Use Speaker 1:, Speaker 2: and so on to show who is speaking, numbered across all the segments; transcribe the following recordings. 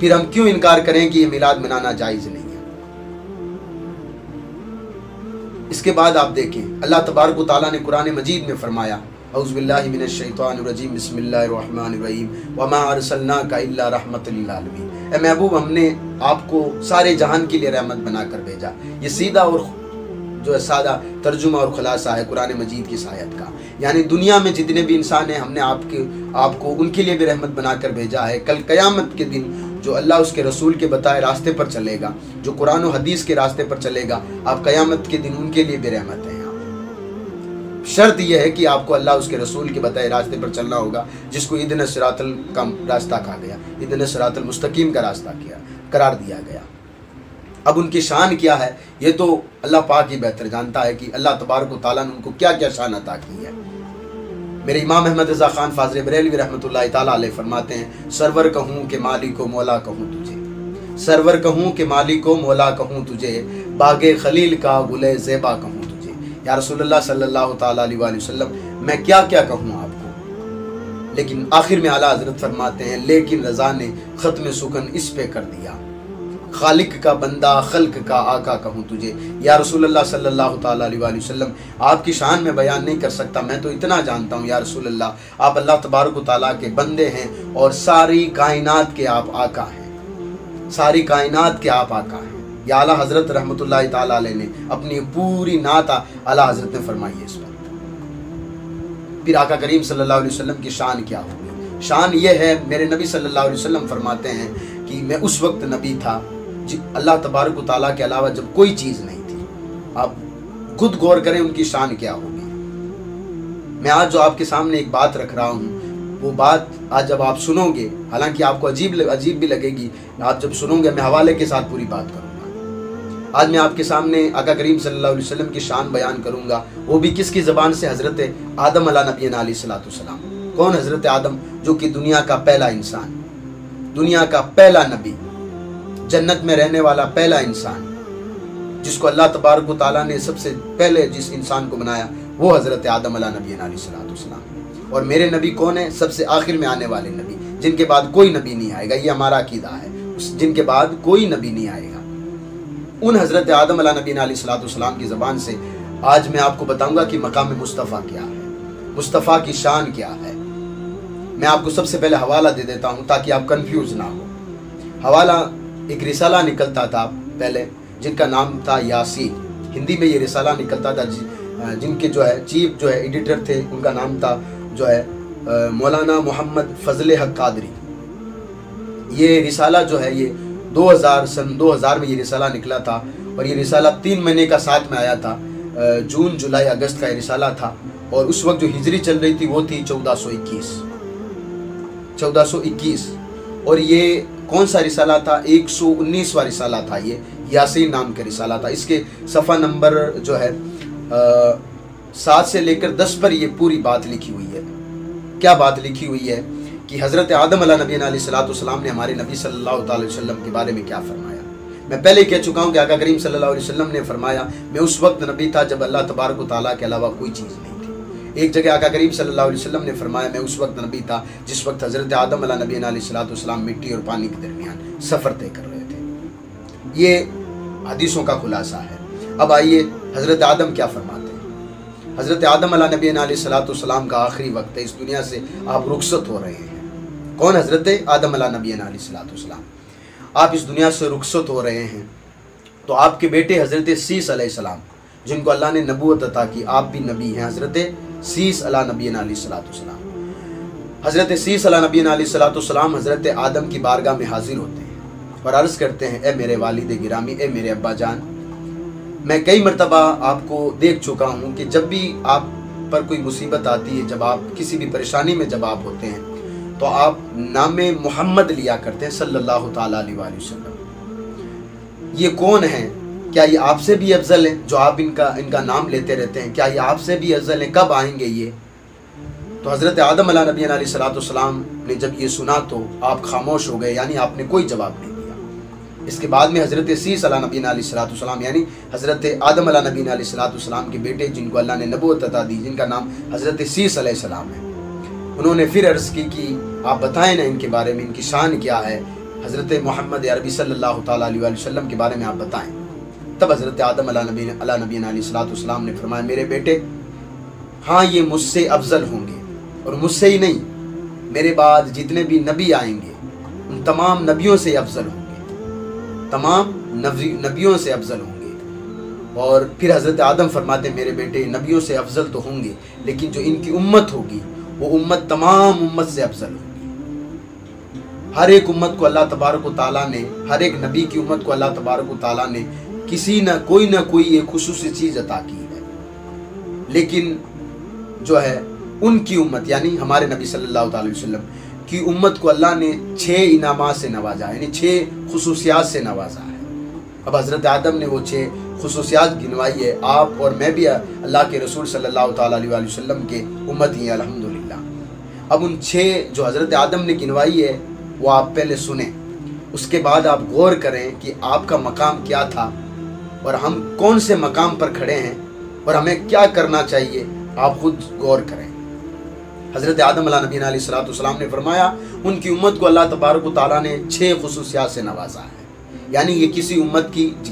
Speaker 1: پھر ہم کیوں انکار کریں کہ یہ میلاد منانا جائز نہیں ہے؟ اس کے بعد آپ دیکھیں اللہ تبارک و تعالیٰ نے قرآن مجید میں فرمایا اعوذ باللہ من الشیطان الرجیم بسم اللہ الرحمن الرحیم وما ارسلناک الا رحمۃ للعالمین، اے محبوب ہم نے آپ کو سارے جہان کے لیے رحمت بنا کر بھیجا۔ یہ سیدھا اور جو ہے سادہ ترجمہ اور خلاصہ ہے قرآن مجید کی اس آیت کا، یعنی دنیا میں جتنے بھی انسان ہیں ہم نے آپ کو ان کے لیے بھی رحمت بنا کر بھیجا ہے۔ کل قیامت کے دن جو اللہ اس کے رسول کے بتائے راستے پر چلے گا، جو قرآن و حدیث کے راستے پر چلے گا، آپ قیامت کے دن ان کے لیے بھی رحمت ہے۔ شرط یہ ہے کہ آپ کو اللہ اس کے رسول کے بتائے راستے پر چلنا ہوگا، جس کو اہدنا الصراط کا راستہ کہا گیا، اہدنا الصراط المستقیم کا راستہ قرار دیا گیا۔ اب ان کی شان کیا ہے یہ تو اللہ پاک ہی بہتر جانتا ہے کہ اللہ تبارک و تعالیٰ نے ان کو کیا کیا شان عطا کی ہے۔ میرے امام احمد رضا خان فاضل بریلوی رحمۃ اللہ تعالیٰ علیہ فرماتے ہیں سرور کہوں کہ مالک و مولا کہوں تجھے، سرور کہوں کہ مالک و مولا کہوں تجھے، باغ خلیل کا گلے زیبا کہوں تجھے۔ یا رسول اللہ صلی اللہ تعالیٰ علیہ وآلہ وسلم میں کیا کیا کہوں آپ کو، لیکن آخر میں اعلیٰ حضرت فرماتے ہیں لیکن رضا نے ختم سکن اس پہ کر دیا، خالق کا بندہ خلق کا آقا کہوں تجھے۔ یا رسول اللہ صلی اللہ تعالیٰ علیہ وآلہ وسلم آپ کی شان میں بیان نہیں کر سکتا، میں تو اتنا جانتا ہوں یا رسول اللہ آپ اللہ تبارک و تعالیٰ کے بندے ہیں اور ساری کائنات کے آپ آقا ہیں، ساری کائنات کے آپ آقا ہیں۔ یا اعلیٰ حضرت رحمۃ اللہ تعالیٰ علیہ نے اپنی پوری نعت اعلیٰ حضرت نے فرمائی ہے اس پر۔ پھر آقا کریم صلی اللہ علیہ وسلم کی شان کیا ہوگی؟ شان یہ ہے، میرے نبی صلی اللہ علیہ وسلم فرماتے ہیں کہ میں اس وقت نبی تھا اللہ تبارک و تعالیٰ کے علاوہ جب کوئی چیز نہیں تھی۔ آپ خود غور کریں ان کی شان کیا ہوگی۔ میں آج جو آپ کے سامنے ایک بات رکھ رہا ہوں، وہ بات آج جب آپ سنو گے، حالانکہ آپ کو عجیب بھی لگے گی، آپ جب سنو گے میں حوالے کے ساتھ پوری بات کروں گا۔ آج میں آپ کے سامنے آقا کریم صلی اللہ علیہ وسلم کی شان بیان کروں گا، وہ بھی کس کی زبان سے؟ حضرت آدم علیہ نبینا علیہ الصلوۃ والسلام۔ کون؟ حضرت آدم، جو کہ دنیا کا پہلا انسان، دنیا کا پہلا نبی، جنت میں رہنے والا پہلا انسان، جس کو اللہ تبارک و تعالیٰ نے سب سے پہلے جس انسان کو بنایا وہ حضرت آدم علیہ نبینا علیہ الصلوۃ والسلام۔ اور میرے نبی کون ہیں؟ سب سے آخر میں آنے والے نبی، جن کے بعد کوئی نبی نہیں آئے گا، یہ ہمارا عقیدہ ہے، جن کے بعد کوئی نبی نہیں آئے گا۔ ان حضرت آدم علیہ نبینا علیہ الصلوۃ والسلام کی زبان سے آج میں آپ کو بتاؤں گا کہ مقام مصطفیٰ کیا ہے، مصطفیٰ کی شان کیا ہے۔ میں آپ کو سب سے پہلے حوالہ دے دیتا ہوں تاکہ آپ کنفیوز نہ ہو۔ حوالہ ایک رسالہ نکلتا تھا پہلے جن کا نام تھا یاسین، ہندی میں یہ رسالہ نکلتا تھا، جن کے جو ہے چیف جو ہے ایڈیٹر تھے، ان کا نام تھا جو ہے مولانا محمد فضل حق قادری۔ یہ رسالہ جو ہے یہ سن 2000 میں یہ رسالہ نکلا تھا، اور یہ رسالہ 3 مہینے کا ساتھ میں آیا تھا، جون جولائی اگست کا یہ رسالہ تھا، اور اس وقت جو ہجری چل رہی تھی وہ تھی 1421، اور یہ کون سا رسالہ تھا؟ 119واں رسالہ تھا، یہ یاسین نام کا رسالہ تھا۔ اس کے صفحہ نمبر جو ہے 7 سے لے کر 10 پر یہ پوری بات لکھی ہوئی ہے۔ کیا بات لکھی ہوئی ہے کہ حضرت آدم علیہ نبینا علیہ الصلوۃ والسلام نے ہمارے نبی صلی اللہ تعالی وسلم کے بارے میں کیا فرمایا۔ میں پہلے کہہ چکا ہوں کہ آقا کریم صلی اللہ علیہ وسلم نے فرمایا میں اس وقت نبی تھا جب اللہ تبارک و تعالیٰ کے علاوہ کوئی چیز نہیں تھی۔ ایک جگہ آقا کریم صلی اللہ علیہ وسلم نے فرمایا میں اس وقت نبی تھا جس وقت حضرت آدم علیہ نبینا علیہ الصلوۃ والسلام مٹی اور پانی کے درمیان سفر طے کر رہے تھے۔ یہ حدیثوں کا خلاصہ ہے۔ اب آئیے حضرت آدم کیا فرماتے ہیں۔ حضرت آدم علیہ نبینا علیہ الصلوۃ والسلام کا آخری وقت ہے، اس دنیا سے آپ رخصت ہو رہے ہیں۔ کون؟ حضرت آدم علیہ نبینا علیہ الصلوۃ والسلام۔ آپ اس دنیا سے رخصت ہو رہے ہیں تو آپ کے بیٹے حضرت سیس علیہ السلام، جن کو اللہ نے نبوت عطا کی، آپ بھی نبی ہیں، حضرت سیس علیہ نبینا علیہ الصلوۃ والسلام۔ حضرت سیس علیہ نبینا علیہ الصلوۃ والسلام حضرت آدم کی بارگاہ میں حاضر ہوتے ہیں اور عرض کرتے ہیں اے میرے والد گرامی، اے میرے ابا جان، میں کئی مرتبہ آپ کو دیکھ چکا ہوں کہ جب بھی آپ پر کوئی مصیبت آتی ہے، جب آپ کسی بھی پریشانی میں جب آپ ہوتے ہیں تو آپ نام محمد لیا کرتے ہیں صلی اللہ تعالیٰ علیہ وآلہ وسلم۔ یہ کون ہیں؟ کیا یہ آپ سے بھی افضل ہیں جو آپ ان کا نام لیتے رہتے ہیں؟ کیا یہ آپ سے بھی افضل ہیں؟ کب آئیں گے یہ؟ تو حضرت آدم علیہ نبینا علیہ الصلوۃ والسلام نے جب یہ سنا تو آپ خاموش ہو گئے، یعنی آپ نے کوئی جواب نہیں دیا۔ اس کے بعد میں حضرت سیس علیہ نبینا علیہ الصلوۃ والسلام، یعنی حضرت آدم علیہ نبینا علیہ الصلوۃ والسلام کے بیٹے جن کو اللہ نے نبوت عطا دی، جن کا نام حضرت سیس علیہ السلام ہے، انہوں نے پھر عرض کی کہ آپ بتائیں نا ان کے بارے میں، ان کی شان کیا ہے، حضرت محمد عربی صلی اللہ تعالیٰ علیہ وسلم کے بارے میں آپ بتائیں۔ تب حضرت آدم علیہ نبینا علیہ السلام نے فرمایا میرے بیٹے ہاں یہ مجھ سے افضل ہوں گے، اور مجھ سے ہی نہیں، میرے بعد جتنے بھی نبی آئیں گے ان تمام نبیوں سے افضل ہوں گے، تمام نبیوں سے افضل ہوں گے۔ اور پھر حضرت آدم فرماتے ہیں میرے بیٹے نبیوں سے افضل تو ہوں گے، لیکن جو ان کی امت ہوگی وہ امت تمام امت سے افضل ہوگی۔ ہر ایک امت کو اللہ تبارک و تعالیٰ نے، ہر ایک نبی کی امت کو اللہ تبارک و تعالیٰ نے کسی نہ کوئی ایک خصوصی چیز عطا کی ہے، لیکن جو ہے ان کی امت یعنی ہمارے نبی صلی اللہ علیہ وسلم کی امت کو اللہ نے 6 انعامات سے نوازا، یعنی 6 خصوصیات سے نوازا ہے۔ اب حضرت آدم نے وہ 6 خصوصیات گنوائی ہے، آپ اور میں بھی اللہ کے رسول صلی اللہ تعالیٰ علیہ وسلم کے امت ہی ہیں الحمدللہ۔ اب ان 6 جو حضرت آدم نے گنوائی ہے وہ آپ پہلے سنیں، اس کے بعد آپ غور کریں کہ آپ کا مقام کیا تھا اور ہم کون سے مقام پر کھڑے ہیں اور ہمیں کیا کرنا چاہیے، آپ خود غور کریں۔ حضرت آدم علیہ نبینا علیہ السلام نے فرمایا ان کی امت کو اللہ تبارک و تعالیٰ نے 6 خصوصیات سے نوازا ہے، یعنی یہ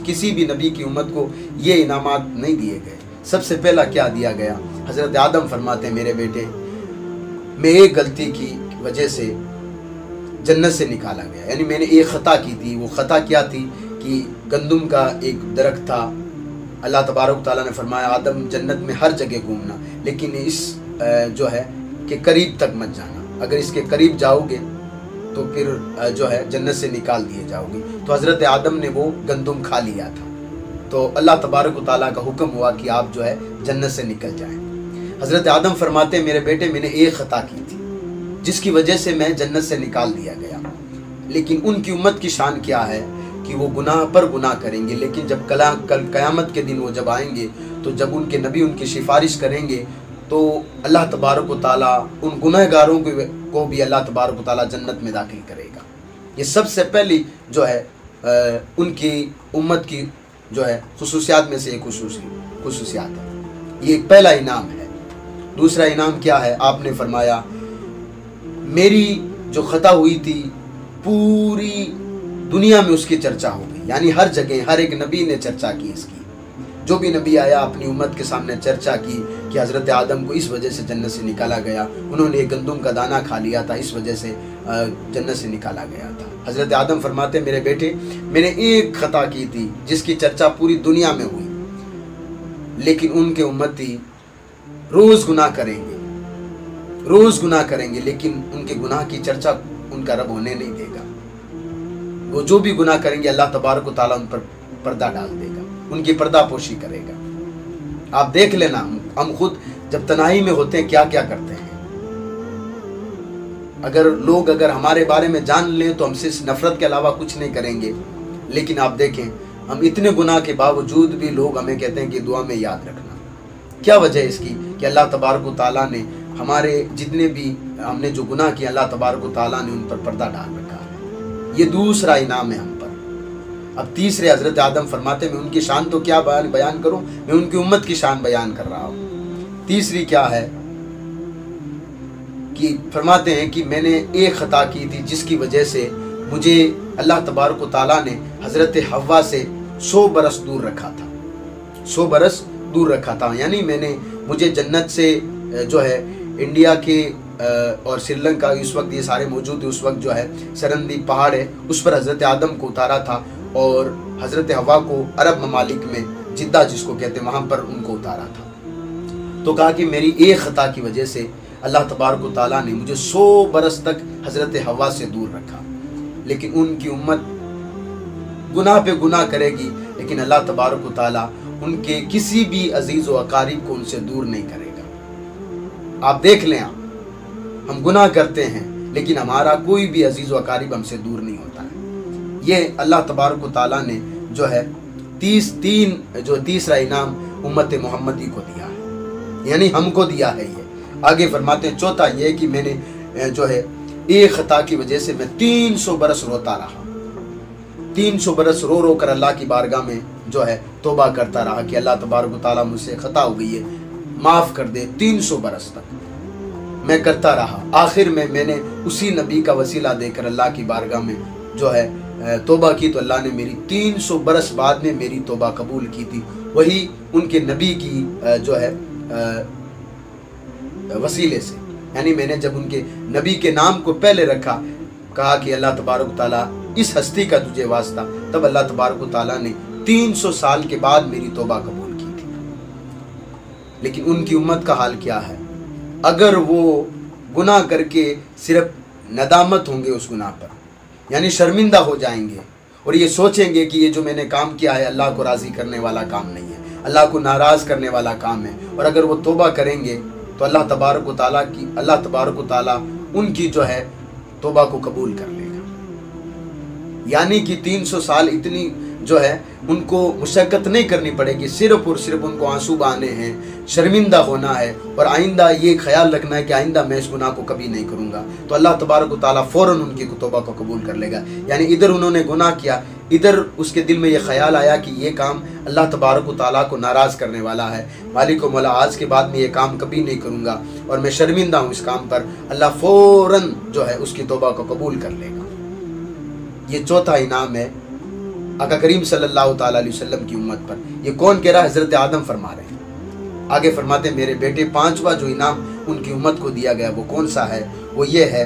Speaker 1: کسی بھی نبی کی امت کو یہ انعامات نہیں دیے گئے۔ سب سے پہلا کیا دیا گیا؟ حضرت آدم فرماتے ہیں میرے بیٹے میں ایک غلطی کی وجہ سے جنت سے نکالا گیا، یعنی میں نے ایک خطا کی تھی۔ وہ خطا کیا تھی کہ گندم کا ایک درخت تھا، اللہ تبارک و تعالیٰ نے فرمایا آدم جنت میں ہر جگہ گھومنا، لیکن اس جو ہے کہ قریب تک مت جانا، اگر اس کے قریب جاؤ گے تو پھر جو ہے جنت سے نکال دیے جاؤ گے۔ تو حضرت آدم نے وہ گندم کھا لیا تھا، تو اللہ تبارک و تعالیٰ کا حکم ہوا کہ آپ جو ہے جنت سے نکل جائیں۔ حضرت آدم فرماتے ہیں میرے بیٹے میں نے ایک خطا کی تھی جس کی وجہ سے میں جنت سے نکال دیا گیا، لیکن ان کی امت کی شان کیا ہے کہ وہ گناہ پر گناہ کریں گے، لیکن جب کل قیامت کے دن وہ جب آئیں گے تو جب ان کے نبی ان کی سفارش کریں گے تو اللہ تبارک و تعالیٰ ان گناہ گاروں کو بھی اللہ تبارک و تعالیٰ جنت میں داخل کرے گا۔ یہ سب سے پہلی جو ہے ان کی امت کی جو ہے خصوصیات میں سے ایک خصوصیات ہے، یہ ایک پہلا انعام ہے۔ دوسرا انعام کیا ہے؟ آپ نے فرمایا میری جو خطا ہوئی تھی پوری دنیا میں اس کی چرچا ہو گئی، یعنی ہر جگہ ہر ایک نبی نے چرچا کی اس کی، جو بھی نبی آیا اپنی امت کے سامنے چرچا کی کہ حضرت آدم کو اس وجہ سے جنت سے نکالا گیا، انہوں نے ایک گندم کا دانہ کھا لیا تھا، اس وجہ سے جنت سے نکالا گیا تھا۔ حضرت آدم فرماتے میرے بیٹے میں نے ایک خطا کی تھی جس کی چرچا پوری دنیا میں ہوئی، لیکن ان کے امتی روز گناہ کریں گے لیکن ان کے گناہ کی چرچا ان کا رب ہونے نہیں دے گا۔ وہ جو بھی گناہ کریں گے اللہ تبارک و تعالیٰ ان پر پردہ ڈال دے گا، ان کی پردہ پوشی کرے گا۔ آپ دیکھ لینا ہم خود جب تنہائی میں ہوتے ہیں کیا کیا کرتے ہیں، اگر لوگ ہمارے بارے میں جان لیں تو ہم سے نفرت کے علاوہ کچھ نہیں کریں گے، لیکن آپ دیکھیں ہم اتنے گناہ کے باوجود بھی لوگ ہمیں کہتے ہیں کہ دعا میں یاد رکھنا۔ کیا وجہ ہے اس کی؟ کہ اللہ تبارک و تعالیٰ نے ہمارے جتنے بھی ہم نے جو گناہ کیا اللہ تبارک و تعالیٰ نے ان پر پردہ ڈال رکھا ہے۔ یہ دوسرا انعام ہے ہم پر۔ اب تیسرے حضرت آدم فرماتے میں ان کی شان تو کیا بیان کروں، میں ان کی امت کی شان بیان کر رہا ہوں۔ تیسری کیا ہے کہ فرماتے ہیں کہ میں نے ایک خطا کی تھی جس کی وجہ سے مجھے اللہ تبارک و تعالیٰ نے حضرت حوا سے 100 برس دور رکھا تھا، 100 برس دور رکھا تھا، یعنی مجھے جنت سے جو ہے انڈیا کے اور سری لنکا اس وقت یہ سارے موجود ہیں، اس وقت جو ہے سرندی پہاڑ ہے اس پر حضرت آدم کو اتارا تھا، اور حضرت حوا کو عرب ممالک میں جدہ جس کو کہتے ہیں وہاں پر ان کو اتارا تھا۔ تو کہا کہ میری ایک خطا کی وجہ سے اللہ تبارک و تعالیٰ نے مجھے 100 برس تک حضرت حوا سے دور رکھا، لیکن ان کی امت گناہ پہ گناہ کرے گی، لیکن اللہ تبارک و تعالیٰ ان کے کسی بھی عزیز و اقارب کو ان سے دور نہیں کرے گا۔ آپ دیکھ لیں ہم گناہ کرتے ہیں لیکن ہمارا کوئی بھی عزیز و اقارب ہم سے دور نہیں ہوتا ہے۔ یہ اللہ تبارک و تعالیٰ نے جو ہے تیسرا انعام امت محمدی کو دیا ہے، یعنی ہم کو دیا ہے۔ یہ آگے فرماتے ہیں چوتھا یہ کہ میں نے جو ہے ایک خطا کی وجہ سے میں 300 برس روتا رہا، 300 برس رو کر اللہ کی بارگاہ میں جو ہے توبہ کرتا رہا کہ اللہ تبارک و تعالیٰ مجھ سے خطا ہو گئی ہے معاف کر دے۔ 300 برس تک میں کرتا رہا، آخر میں نے اسی نبی کا وسیلہ دے کر اللہ کی بارگاہ میں جو ہے توبہ کی تو اللہ نے میری 300 برس بعد میں میری توبہ قبول کی تھی، وہی ان کے نبی کی جو ہے وسیلے سے۔ یعنی میں نے جب ان کے نبی کے نام کو پہلے رکھا، کہا کہ اللہ تبارک و تعالیٰ اس ہستی کا تجھے واسطہ، تب اللہ تبارک و تعالیٰ نے 300 سال کے بعد میری توبہ قبول کی تھی۔ لیکن ان کی امت کا حال کیا ہے؟ اگر وہ گناہ کر کے صرف ندامت ہوں گے اس گناہ پر، یعنی شرمندہ ہو جائیں گے اور یہ سوچیں گے کہ یہ جو میں نے کام کیا ہے اللہ کو راضی کرنے والا کام نہیں ہے، اللہ کو ناراض کرنے والا کام ہے، اور اگر وہ توبہ کریں گے تو اللہ تبارک و تعالیٰ ان کی جو ہے توبہ کو قبول کر لے گا۔ یعنی کہ 300 سال اتنی جو ہے ان کو مشقت نہیں کرنی پڑے گی، صرف اور صرف ان کو آنسو بہانے ہیں، شرمندہ ہونا ہے، اور آئندہ یہ خیال رکھنا ہے کہ آئندہ میں اس گناہ کو کبھی نہیں کروں گا، تو اللہ تبارک و تعالیٰ فوراً ان کی توبہ کو قبول کر لے گا۔ یعنی ادھر انہوں نے گناہ کیا، ادھر اس کے دل میں یہ خیال آیا کہ یہ کام اللہ تبارک و تعالیٰ کو ناراض کرنے والا ہے، مالک و مولا آج کے بعد میں یہ کام کبھی نہیں کروں گا اور میں شرمندہ ہوں اس کام پر، اللہ فوراً جو ہے اس کی توبہ کو قبول کر لے گا۔ یہ چوتھا انعام ہے آقا کریم صلی اللہ تعالیٰ علیہ وسلم کی امت پر۔ یہ کون کہہ رہا ہے؟ حضرت آدم فرما رہے ہیں۔ آگے فرماتے ہیں میرے بیٹے، پانچواں جو انعام ان کی امت کو دیا گیا وہ کون سا ہے؟ وہ یہ ہے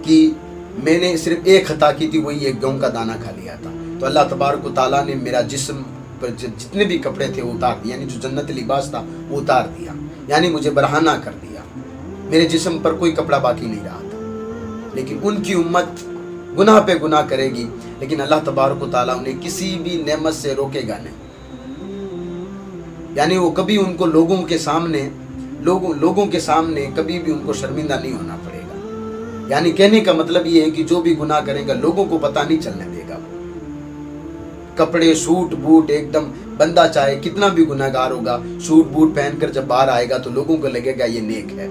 Speaker 1: کہ میں نے صرف ایک خطا کی تھی، وہی ایک گیہوں کا دانہ کھا لیا تھا، تو اللہ تبارک و تعالیٰ نے میرا جسم پر جتنے بھی کپڑے تھے وہ اتار دیا، یعنی جو جنت لباس تھا وہ اتار دیا، یعنی مجھے برہنہ کر دیا، میرے جسم پر کوئی کپڑا باقی نہیں رہا تھا۔ لیکن ان کی امت گناہ پہ گناہ کرے گی، لیکن اللہ تبارک و تعالیٰ انہیں کسی بھی نعمت سے روکے گا نہیں، یعنی وہ کبھی ان کو لوگوں کے سامنے کبھی بھی ان کو شرمندہ نہیں ہونا پڑے گا۔ یعنی کہنے کا مطلب یہ ہے کہ جو بھی گناہ کرے گا لوگوں کو پتہ نہیں چلنے دے گا۔ کپڑے سوٹ بوٹ ایک دم، بندہ چاہے کتنا بھی گناہ گار ہوگا، سوٹ بوٹ پہن کر جب باہر آئے گا تو لوگوں کو لگے گا یہ نیک ہے۔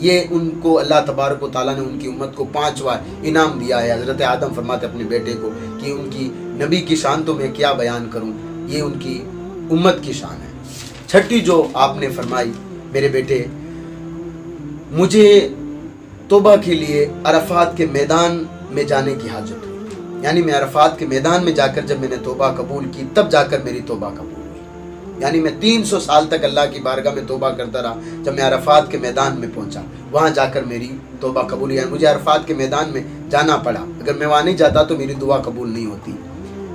Speaker 1: یہ ان کو اللہ تبارک و تعالیٰ نے ان کی امت کو 5واں انعام دیا ہے۔ حضرت آدم فرماتے اپنے بیٹے کو کہ ان کی نبی کی شان تو میں کیا بیان کروں، یہ ان کی امت کی شان ہے۔ چھٹی جو آپ نے فرمائی میرے بیٹے، مجھے توبہ کے لیے عرفات کے میدان میں جانے کی حاجت ہوئی، یعنی میں عرفات کے میدان میں جا کر جب میں نے توبہ قبول کی تب جا کر میری توبہ قبول ہوئی۔ یعنی میں 300 سال تک اللہ کی بارگاہ میں توبہ کرتا رہا، جب میں عرفات کے میدان میں پہنچا وہاں جا کر میری توبہ قبول ہوئی۔ مجھے عرفات کے میدان میں جانا پڑا، اگر میں وہاں نہیں جاتا تو میری دعا قبول نہیں ہوتی۔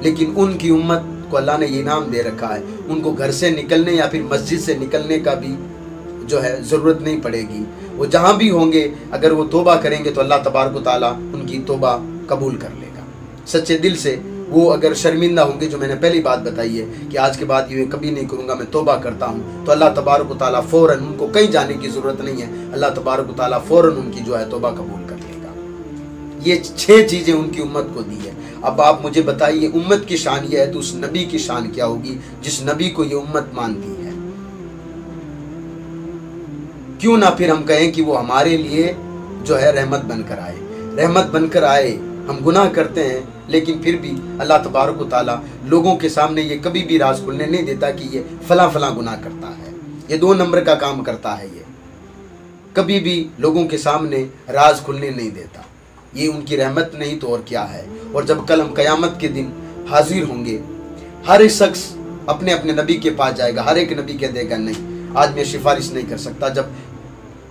Speaker 1: لیکن ان کی امت کو اللہ نے یہ انعام دے رکھا ہے، ان کو گھر سے نکلنے یا پھر مسجد سے نکلنے کا بھی جو ہے ضرورت نہیں پڑے گی، وہ جہاں بھی ہوں گے اگر وہ توبہ کریں گے تو اللہ تبارک و تعالیٰ ان کی توبہ قبول کر لے گا سچے دل سے۔ وہ اگر شرمندہ ہوں گے، جو میں نے پہلی بات بتائی ہے کہ آج کے بعد یہ کبھی نہیں کروں گا، میں توبہ کرتا ہوں، تو اللہ تبارک و تعالیٰ فوراً، ان کو کہیں جانے کی ضرورت نہیں ہے، اللہ تبارک و تعالیٰ فوراً ان کی جو ہے توبہ قبول کر لے گا۔ یہ 6 چیزیں ان کی امت کو دی ہے۔ اب آپ مجھے بتائیے امت کی شان یہ ہے تو اس نبی کی شان کیا ہوگی جس نبی کو یہ امت مانتی ہے؟ کیوں نہ پھر ہم کہیں کہ وہ ہمارے لیے جو ہے رحمت بن کر آئے۔ ہم گناہ کرتے ہیں لیکن پھر بھی اللہ تبارک و تعالیٰ لوگوں کے سامنے یہ کبھی بھی راز کھلنے نہیں دیتا کہ یہ فلاں گناہ کرتا ہے، یہ 2 نمبر کا کام کرتا ہے، یہ کبھی بھی لوگوں کے سامنے راز کھلنے نہیں دیتا۔ یہ ان کی رحمت نہیں تو اور کیا ہے۔ اور جب کل ہم قیامت کے دن حاضر ہوں گے، ہر ایک شخص اپنے اپنے نبی کے پاس جائے گا، ہر ایک نبی کہہ دے گا نہیں آج میں سفارش نہیں کر سکتا۔ جب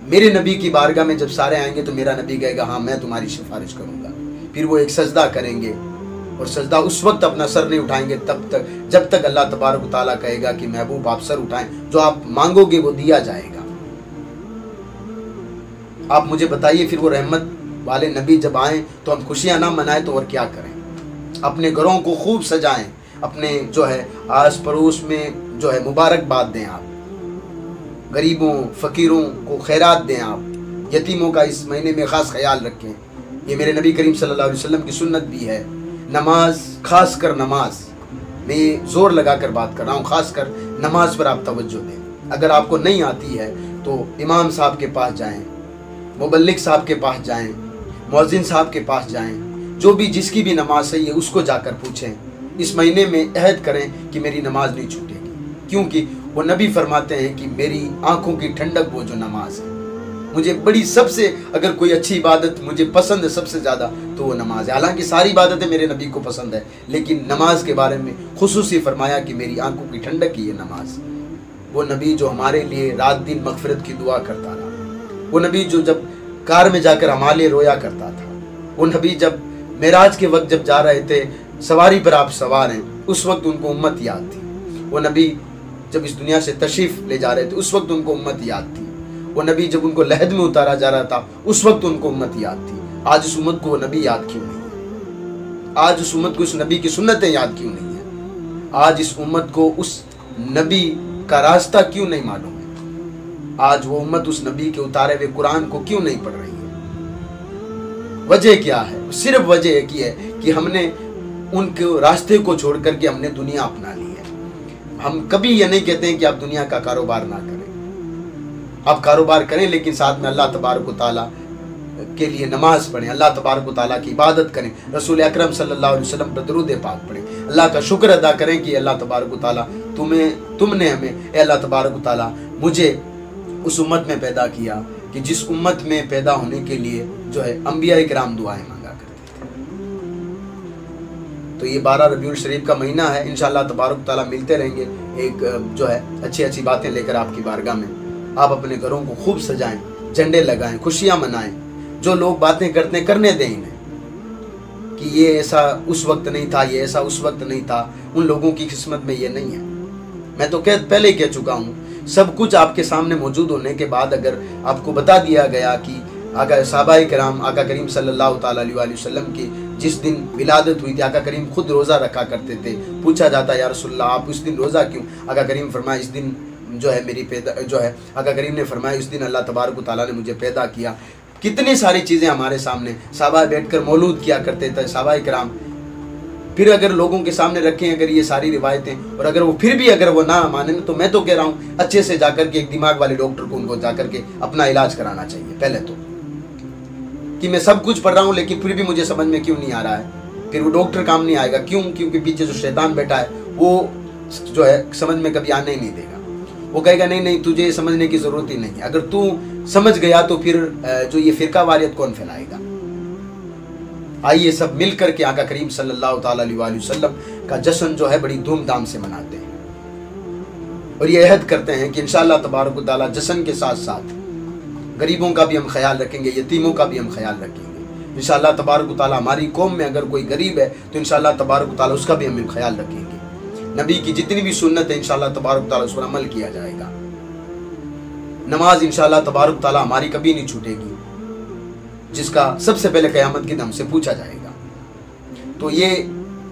Speaker 1: میرے نبی کی بارگاہ میں جب سارے آئیں گے تو میرا نبی کہے گا ہاں میں تمہاری سفارش کروں گا۔ پھر وہ ایک سجدہ کریں گے، اور سجدہ اس وقت اپنا سر نہیں اٹھائیں گے تب تک جب تک اللہ تبارک و تعالیٰ کہے گا کہ محبوب آپ سر اٹھائیں، جو آپ مانگو گے وہ دیا جائے گا۔ آپ مجھے بتائیے پھر وہ رحمت والے نبی جب آئیں تو ہم خوشیاں نہ منائیں تو اور کیا کریں؟ اپنے گھروں کو خوب سجائیں، اپنے جو ہے آس پڑوس میں جو ہے مبارکباد دیں، آپ غریبوں فقیروں کو خیرات دیں، آپ یتیموں کا اس مہینے میں خاص خیال رکھیں۔ یہ میرے نبی کریم صلی اللہ علیہ وسلم کی سنت بھی ہے۔ نماز، خاص کر نماز، میں یہ زور لگا کر بات کر رہا ہوں، خاص کر نماز پر آپ توجہ دیں۔ اگر آپ کو نہیں آتی ہے تو امام صاحب کے پاس جائیں، مبلغ صاحب کے پاس جائیں، مؤذن صاحب کے پاس جائیں، جو بھی جس کی بھی نماز صحیح ہے اس کو جا کر پوچھیں۔ اس مہینے میں عہد کریں کہ میری نماز نہیں چھوٹے گی، کیونکہ وہ نبی فرماتے ہیں کہ میری آنکھوں کی ٹھنڈک وہ جو نماز ہے، مجھے بڑی سب سے اگر کوئی اچھی عبادت مجھے پسند ہے سب سے زیادہ تو وہ نماز ہے. حالانکہ ساری عبادتیں میرے نبی کو پسند ہے، لیکن نماز کے بارے میں خصوصی فرمایا کہ میری آنکھوں کی ٹھنڈک ہی ہے نماز. وہ نبی جو ہمارے لیے رات دن مغفرت کی دعا کرتا رہا، وہ نبی جو جب کار میں جا کر ہمارے لیے رویا کرتا تھا، وہ نبی جب معراج کے وقت جب جا رہے تھے سواری پر آپ سوار ہیں اس وقت ان کو امت یاد تھی. وہ نبی جب اس دنیا سے تشریف لے جا رہے تھے اس وقت ان کو امت یاد تھی. وہ نبی جب ان کو لحد میں اتارا جا رہا تھا اس وقت ان کو امت یاد تھی. آج اس امت کو وہ نبی یاد کیوں نہیں ہے؟ آج اس امت کو اس نبی کی سنتیں یاد کیوں نہیں ہیں؟ آج اس امت کو اس نبی کا راستہ کیوں نہیں معلوم ہے؟ آج وہ امت اس نبی کے اتارے ہوئے قرآن کو کیوں نہیں پڑھ رہی ہے؟ وجہ کیا ہے؟ صرف وجہ ایک ہی ہے کہ ہم نے ان کے راستے کو چھوڑ کر کے ہم نے دنیا اپنا لی ہے. ہم کبھی یہ نہیں کہتے ہیں کہ آپ دنیا کا کاروبار نہ کریں، آپ کاروبار کریں لیکن ساتھ میں اللہ تبارک و تعالیٰ کے لیے نماز پڑھیں، اللہ تبارک و تعالیٰ کی عبادت کریں، رسول اکرم صلی اللہ علیہ وسلم پر درود پاک پڑھیں، اللہ کا شکر ادا کریں کہ اللہ تبارک و تعالیٰ تم نے ہمیں، اے اللہ تبارک و تعالیٰ مجھے اس امت میں پیدا کیا کہ جس امت میں پیدا ہونے کے لیے جو ہے انبیاء کرام دعائیں مانگا کرتے تھے. تو یہ 12 ربیع الشریف کا مہینہ ہے، انشاءاللہ تبارک و تعالیٰ ملتے رہیں گے ایک جو ہے اچھی باتیں لے کر آپ کی بارگاہ میں. آپ اپنے گھروں کو خوب سجائیں، جھنڈے لگائیں، خوشیاں منائیں. جو لوگ باتیں کرتے ہیں کرنے دیں انہیں کہ یہ ایسا اس وقت نہیں تھا، یہ ایسا اس وقت نہیں تھا. ان لوگوں کی قسمت میں یہ نہیں ہے. میں تو پہلے کہہ چکا ہوں، سب کچھ آپ کے سامنے موجود ہونے کے بعد اگر آپ کو بتا دیا گیا کہ آقا صحابہ کرام آقا کریم صلی اللہ تعالیٰ علیہ وسلم کی جس دن ولادت ہوئی تھی آقا کریم خود روزہ رکھا کرتے تھے، پوچھا جاتا یا رسول اللہ آپ اس دن روزہ کیوں؟ آقا کریم فرمایا اس دن جو ہے آقا کریم نے فرمایا اس دن اللہ تبارک و تعالیٰ نے مجھے پیدا کیا. کتنی ساری چیزیں ہمارے سامنے، صحابہ بیٹھ کر مولود کیا کرتے تھے صحابہ کرام. پھر اگر لوگوں کے سامنے رکھیں اگر یہ ساری روایتیں اور اگر وہ پھر بھی اگر وہ نہ مانیں تو میں تو کہہ رہا ہوں اچھے سے جا کر کے ایک دماغ والے ڈاکٹر کو ان کو جا کر کے اپنا علاج کرانا چاہیے. پہلے تو کہ میں سب کچھ پڑھ رہا ہوں لیکن پھر بھی مجھے سمجھ میں کیوں نہیں آ رہا ہے، پھر وہ ڈاکٹر کام نہیں آئے گا. کیوں؟ کیونکہ پیچھے جو شیطان بیٹھا ہے وہ جو ہے سمجھ میں کبھی آنے ہی نہیں دے گا. وہ کہے گا نہیں تجھے یہ سمجھنے کی ضرورت ہی نہیں. اگر تو سمجھ گیا تو پھر جو یہ فرقہ واریت کون پھیلائے گا؟ آئیے سب مل کر کے آقا کریم صلی اللہ تعالیٰ علیہ وسلم کا جشن جو ہے بڑی دھوم دھام سے مناتے ہیں اور یہ عہد کرتے ہیں کہ انشاءاللہ تبارک و تعالیٰ جشن کے ساتھ ساتھ غریبوں کا بھی ہم خیال رکھیں گے، یتیموں کا بھی ہم خیال رکھیں گے. انشاءاللہ تبارک و تعالیٰ ہماری قوم میں اگر کوئی غریب ہے تو انشاءاللہ تبارک و تعالیٰ اس کا بھی ہم خیال رکھیں گے. نبی کی جتنی بھی سنت ہے انشاءاللہ تبارک و تعالیٰ اس پر عمل کیا جائے گا. نماز انشاءاللہ تبارک و تعالیٰ ہماری کبھی نہیں چھوٹے گی، جس کا سب سے پہلے قیامت کے دن ہم سے پوچھا جائے گا. تو یہ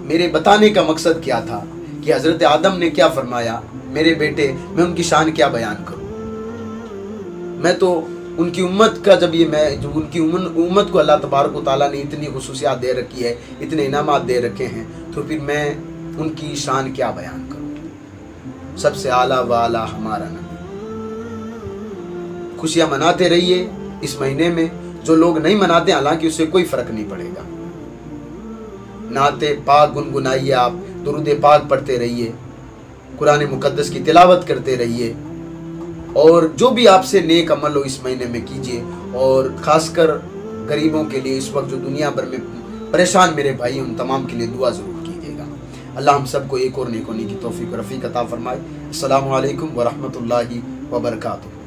Speaker 1: میرے بتانے کا مقصد کیا تھا کہ حضرت آدم نے کیا فرمایا، میرے بیٹے میں ان کی شان کیا بیان کروں. میں تو ان کی امت کا جب ان کی امت کو اللہ تبارک و تعالیٰ نے اتنی خصوصیات دے رکھی ہے، اتنے انعامات دے رکھے ہیں، تو پھر میں ان کی شان کیا بیان کروں. سب سے اعلیٰ و اعلیٰ ہمارا نبی. خوشیاں مناتے رہیے اس مہینے میں. جو لوگ نہیں مناتے حالانکہ اس سے کوئی فرق نہیں پڑے گا. نعت پاک گنگنائیے، آپ درود پاک پڑھتے رہیے، قرآن مقدس کی تلاوت کرتے رہیے اور جو بھی آپ سے نیک عمل ہو اس مہینے میں کیجیے. اور خاص کر غریبوں کے لیے اس وقت جو دنیا بھر میں پریشان میرے بھائی ان تمام کے لیے دعا ضرور کیجیے گا. اللہ ہم سب کو ایک اور نیک ہونے کی توفیق و رفیق عطا فرمائے. السلام علیکم ورحمۃ اللہ وبرکاتہ.